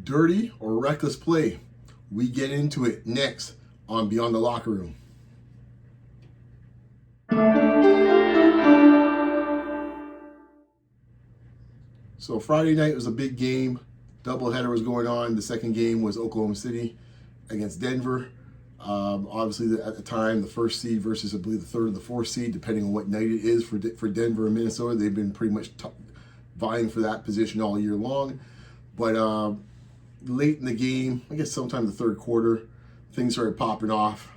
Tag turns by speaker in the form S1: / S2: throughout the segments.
S1: Dirty or reckless play? We get into it next on Beyond the Locker Room. So Friday night was a big game. Doubleheader was going on. The second game was Oklahoma City against Denver. Obviously, at the time, the first seed versus, I believe, the third or the fourth seed, depending on what night it is for Denver and Minnesota. They've been pretty much vying for that position all year long. But late in the game, I guess sometime in the third quarter, things started popping off.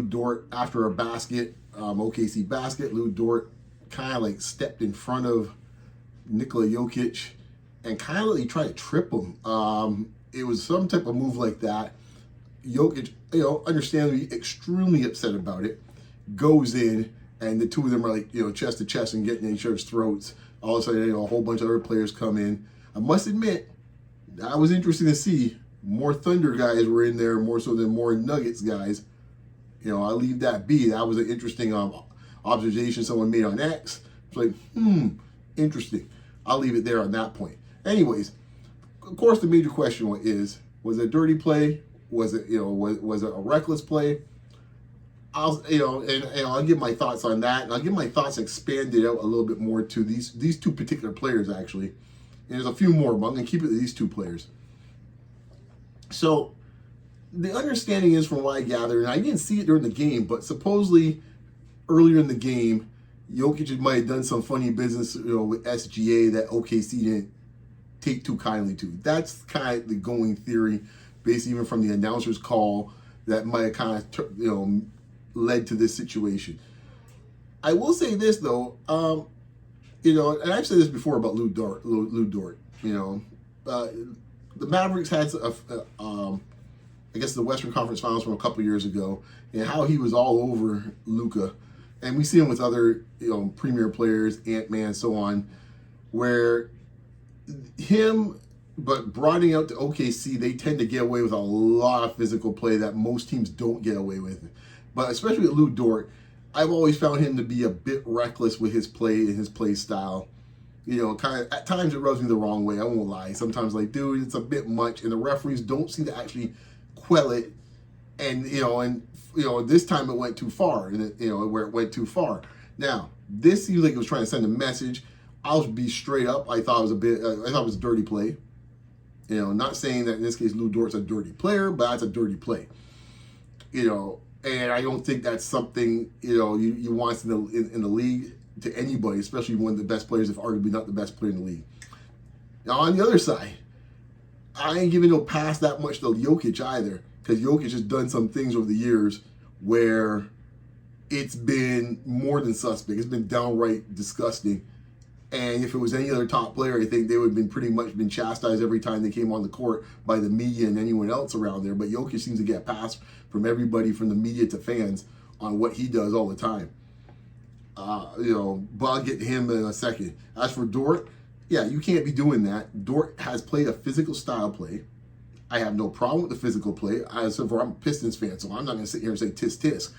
S1: Dort, after a basket, OKC basket, Dort kind of like stepped in front of Nikola Jokic and kind of like tried to trip him. It was some type of move like that. Jokic, understandably extremely upset about it, goes in, and the two of them are like, chest to chest and getting in each other's throats. All of a sudden, a whole bunch of other players come in. I must admit, that was interesting to see. More Thunder guys were in there, more so than more Nuggets guys. I'll leave that be. That was an interesting observation someone made on X. It's like, interesting. I'll leave it there on that point. Anyways, of course, the major question was it a dirty play? Was it, was it a reckless play? I'll give my thoughts on that, and I'll give my thoughts expanded out a little bit more to these two particular players, actually. And there's a few more, but I'm going to keep it to these two players. So the understanding is, from what I gather, and I didn't see it during the game, but supposedly earlier in the game, Jokic might have done some funny business, with SGA that OKC didn't take too kindly to. That's kind of the going theory, based even from the announcer's call, that might have kind of, led to this situation. I will say this though, and I've said this before about Dort. The Mavericks had, I guess, the Western Conference Finals from a couple years ago, and how he was all over Luka. And we see him with other, premier players, Ant-Man, and so on, where but broadening out to OKC, they tend to get away with a lot of physical play that most teams don't get away with. But especially with Dort, I've always found him to be a bit reckless with his play and his play style. Kind of at times it rubs me the wrong way. I won't lie. Sometimes, like, dude, it's a bit much, and the referees don't seem to actually quell it. And this time it went too far, where it went too far. Now, this seems like it was trying to send a message. I'll be straight up. I thought it was a dirty play. Not saying that in this case Dort's a dirty player, but that's a dirty play. And I don't think that's something you want in the league to anybody, especially one of the best players, if arguably not the best player in the league. Now on the other side, I ain't giving no pass that much to Jokic either, because Jokic has done some things over the years where it's been more than suspect. It's been downright disgusting. And if it was any other top player, I think they would have been pretty much been chastised every time they came on the court by the media and anyone else around there. But Jokic seems to get a pass from everybody, from the media to fans, on what he does all the time. But I'll get to him in a second. As for Dort, yeah, you can't be doing that. Dort has played a physical style play. I have no problem with the physical play. I'm a Pistons fan, so I'm not going to sit here and say tisk tisk.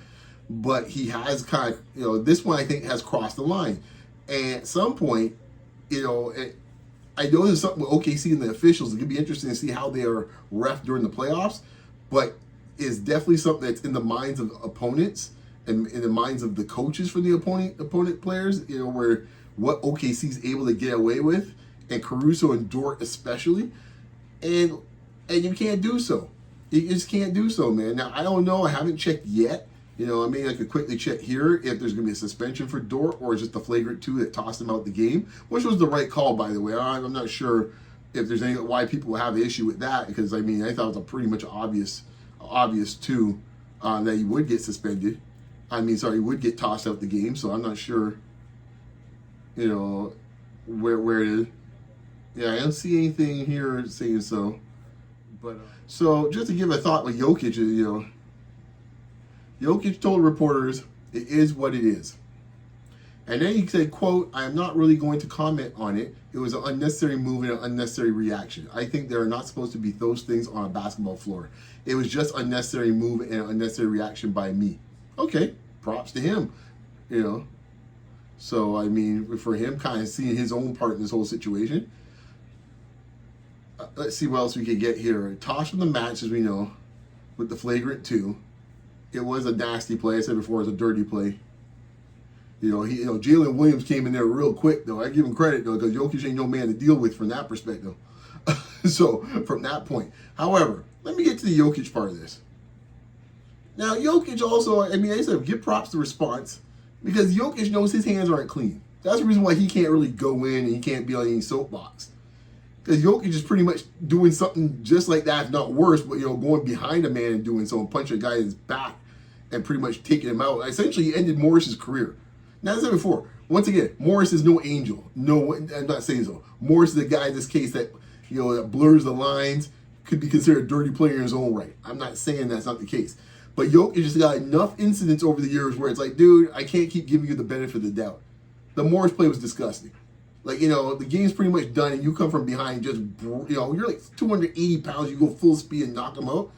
S1: But he has kind of, this one I think has crossed the line. And at some point, I know there's something with OKC and the officials. It could be interesting to see how they are ref during the playoffs, but it's definitely something that's in the minds of opponents and in the minds of the coaches for the opponent players, where what OKC is able to get away with, and Caruso and Dort especially, and you can't do so. You just can't do so, man. Now, I don't know. I haven't checked yet. I could quickly check here if there's going to be a suspension for Dort, or just the flagrant 2 that tossed him out the game, which was the right call, by the way. I'm not sure if there's why people have the issue with that, because, I thought it was a pretty much obvious 2 that he would get suspended. He would get tossed out the game, so I'm not sure, where it is. Yeah, I don't see anything here saying so. But so just to give a thought with Jokic, Jokic told reporters, "It is what it is." And then he said, quote, "I am not really going to comment on it. It was an unnecessary move and an unnecessary reaction. I think there are not supposed to be those things on a basketball floor. It was just unnecessary move and an unnecessary reaction by me." Okay, props to him, So, for him kind of seeing his own part in this whole situation. Let's see what else we could get here. Toss from the match, as we know, with the flagrant 2. It was a nasty play. I said before, it was a dirty play. Jalen Williams came in there real quick, though. I give him credit, though, because Jokic ain't no man to deal with from that perspective. So, from that point. However, let me get to the Jokic part of this. Now, Jokic also, I said, give props to response, because Jokic knows his hands aren't clean. That's the reason why he can't really go in and he can't be on any soapbox. Because Jokic is pretty much doing something just like that, if not worse, but, going behind a man and doing so and punching a guy in his back and pretty much taking him out. Essentially, he ended Morris's career. Now, as I said before, once again, Morris is no angel. No, I'm not saying so. Morris is the guy in this case that, that blurs the lines, could be considered a dirty player in his own right. I'm not saying that's not the case. But Jokic just got enough incidents over the years where it's like, dude, I can't keep giving you the benefit of the doubt. The Morris play was disgusting. Like, the game's pretty much done and you come from behind just, you're like 280 pounds, you go full speed and knock them out.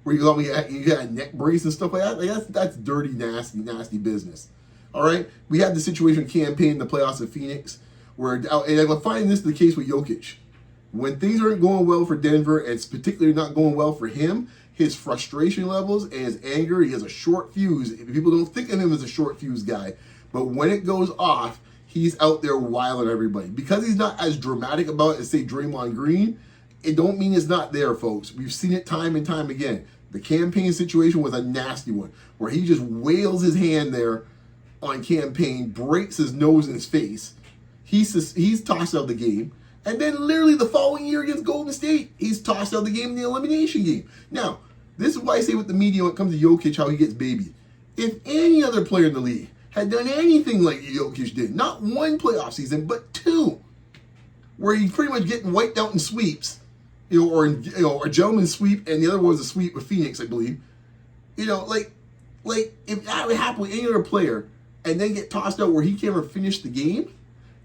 S1: Where you got a neck brace and stuff like that. Like that's dirty, nasty business. All right? We had the situation campaign in the playoffs of Phoenix where, and I find this the case with Jokic. When things aren't going well for Denver, and it's particularly not going well for him, his frustration levels and his anger, he has a short fuse. People don't think of him as a short fuse guy, but when it goes off, he's out there wilding everybody. Because he's not as dramatic about it as, say, Draymond Green, it don't mean it's not there, folks. We've seen it time and time again. The campaign situation was a nasty one, where he just wails his hand there on campaign, breaks his nose in his face. He's tossed out of the game. And then literally the following year against Golden State, he's tossed out of the game in the elimination game. Now, this is why I say with the media when it comes to Jokic, how he gets babied. If any other player in the league had done anything like Jokic did, not one playoff season, but 2, where he's pretty much getting wiped out in sweeps, or a gentleman's sweep, and the other one was a sweep with Phoenix, I believe. Like if that would happen with any other player, and then get tossed out where he can't ever finish the game,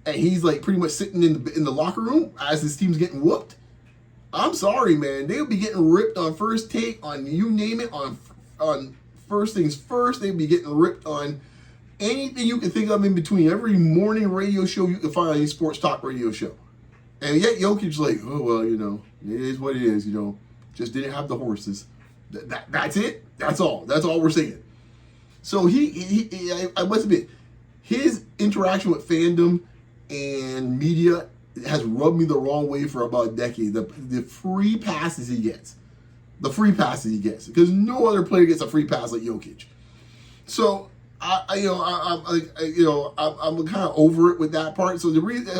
S1: and he's like pretty much sitting in the locker room as his team's getting whooped. I'm sorry, man. They'll be getting ripped on First Take, on you name it, on First Things First. They'll be getting ripped on anything you can think of in between. Every morning radio show you can find on any sports talk radio show. And yet Jokic's like, oh, well, it is what it is, just didn't have the horses. That's it. That's all. That's all we're saying. So I must admit, his interaction with fandom and media has rubbed me the wrong way for about a decade. The free passes he gets. Because no other player gets a free pass like Jokic. So, I'm kind of over it with that part. So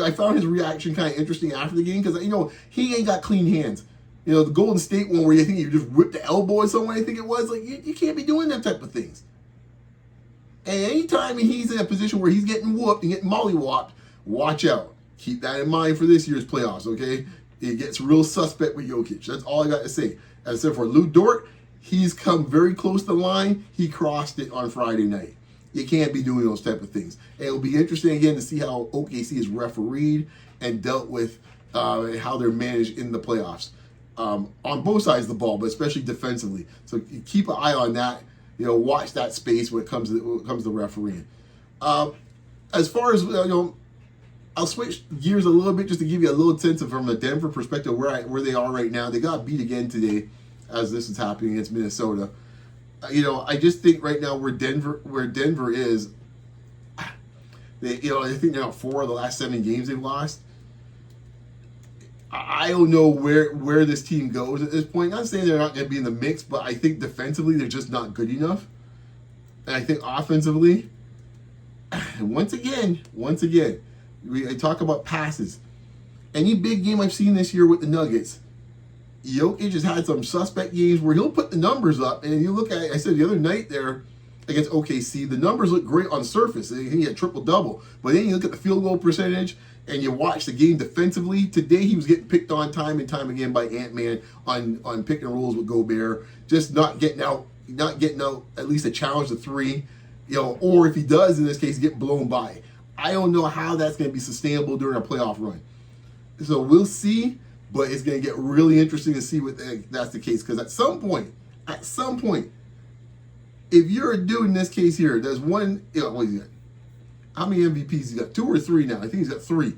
S1: I found his reaction kind of interesting after the game because he ain't got clean hands. The Golden State one where you think you just ripped the elbow at someone, I think it was, like you can't be doing that type of things. And anytime he's in a position where he's getting whooped and getting mollywopped, watch out. Keep that in mind for this year's playoffs, okay? It gets real suspect with Jokic. That's all I got to say. As I said, for Lou Dort, he's come very close to the line. He crossed it on Friday night. You can't be doing those type of things. And it'll be interesting, again, to see how OKC is refereed and dealt with how they're managed in the playoffs. On both sides of the ball, but especially defensively. So keep an eye on that. Watch that space when it comes to refereeing. As far as, I'll switch gears a little bit just to give you a little sense of from a Denver perspective where they are right now. They got beat again today as this is happening against Minnesota. I just think right now where Denver is, I think they're 4 of the last 7 games they've lost. I don't know where this team goes at this point. Not saying they're not going to be in the mix, but I think defensively they're just not good enough. And I think offensively, once again, I talk about passes. Any big game I've seen this year with the Nuggets, Jokic has had some suspect games where he'll put the numbers up, and you look at it, I said the other night there against OKC, the numbers look great on surface. He had triple-double. But then you look at the field goal percentage, and you watch the game defensively. Today he was getting picked on time and time again by Ant-Man on pick and rolls with Gobert, just not getting out at least a challenge to 3, or if he does in this case, get blown by. I don't know how that's going to be sustainable during a playoff run. So we'll see, but it's going to get really interesting to see what that's the case. Because at some point, if you're a dude in this case here, there's one, what is he got? How many MVPs he got? 2 or 3 now? I think he's got 3.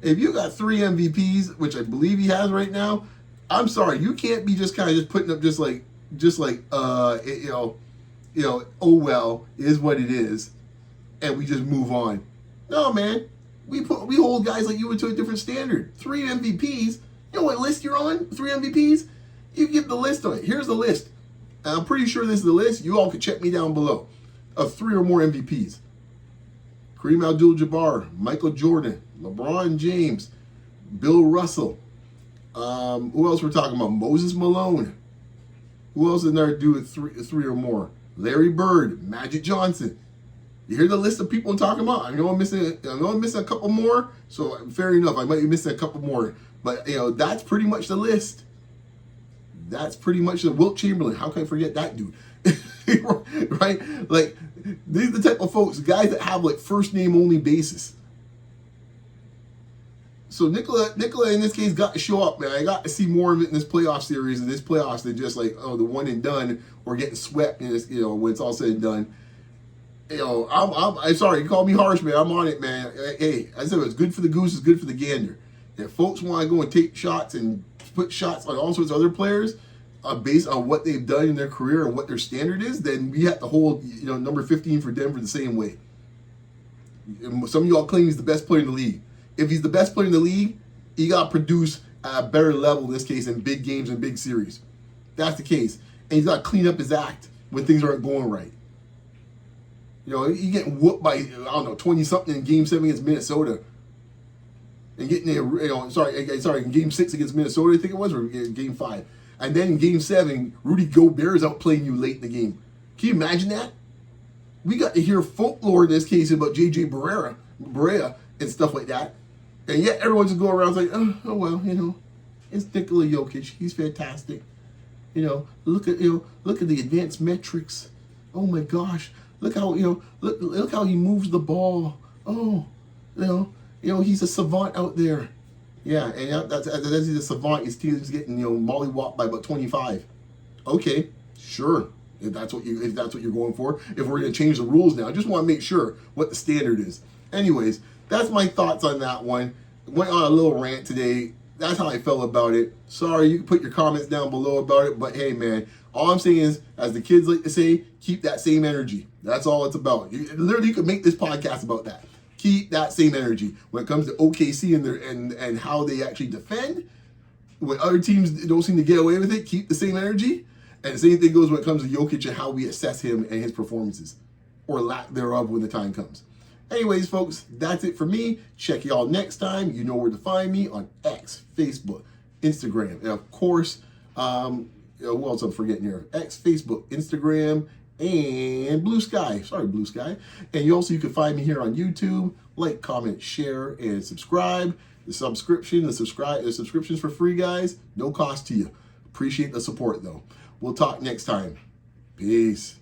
S1: If you got 3 MVPs, which I believe he has right now, I'm sorry, you can't be just kind of just putting up just like oh well, it is what it is, and we just move on. No, man, we hold guys like you into a different standard. 3 MVPs. You know what list you're on? 3 MVPs. You give the list on it. Here's the list. And I'm pretty sure this is the list. You all can check me down below of 3 or more MVPs. Kareem Abdul-Jabbar, Michael Jordan, LeBron James, Bill Russell. Who else we're talking about? Moses Malone. Who else in there do it 3 or more? Larry Bird, Magic Johnson. You hear the list of people I'm talking about? I know I'm missing a couple more. So fair enough, I might be missing a couple more. But that's pretty much the list. That's pretty much the Wilt Chamberlain. How can I forget that dude? Right? Like, these are the type of folks, guys that have like first name only basis. So Nikola in this case got to show up, man. I got to see more of it in this playoff series and this playoffs than just like, oh, the one and done or getting swept in this, when it's all said and done. I'm sorry, you call me harsh, man. I'm on it, man. Hey, I said it's good for the goose, it's good for the gander. If folks want to go and take shots and put shots on all sorts of other players based on what they've done in their career and what their standard is, then we have to hold number 15 for Denver the same way. Some of y'all claim he's the best player in the league. If he's the best player in the league, he got to produce at a better level in this case in big games and big series. That's the case. And he's got to clean up his act when things aren't going right. He getting whooped by, 20-something in Game 7 against Minnesota. And getting in Game 6 against Minnesota, I think it was, or Game 5. And then in Game 7, Rudy Gobert is outplaying you late in the game. Can you imagine that? We got to hear folklore in this case about J.J. Barea and stuff like that. And yet everyone's just going around like, oh well, it's Nikola Jokic. He's fantastic. Look at the advanced metrics. Oh my gosh. Look how look how he moves the ball. Oh, he's a savant out there. Yeah, and that's he's a savant. His team's getting mollywopped by about 25. Okay, sure. If that's what you're going for. If we're gonna change the rules now, I just want to make sure what the standard is. Anyways, that's my thoughts on that one. Went on a little rant today. That's how I felt about it. Sorry, you can put your comments down below about it. But hey, man, all I'm saying is, as the kids like to say, keep that same energy. That's all it's about. You could make this podcast about that. Keep that same energy. When it comes to OKC and how they actually defend, when other teams don't seem to get away with it, keep the same energy. And the same thing goes when it comes to Jokic and how we assess him and his performances, or lack thereof when the time comes. Anyways, folks, that's it for me. Check y'all next time. You know where to find me on X, Facebook, Instagram, and of course, who else I'm forgetting here? X, Facebook, Instagram, and Blue Sky. Sorry, Blue Sky. And you can find me here on YouTube. Like, comment, share, and subscribe. The subscription's for free, guys. No cost to you. Appreciate the support, though. We'll talk next time. Peace.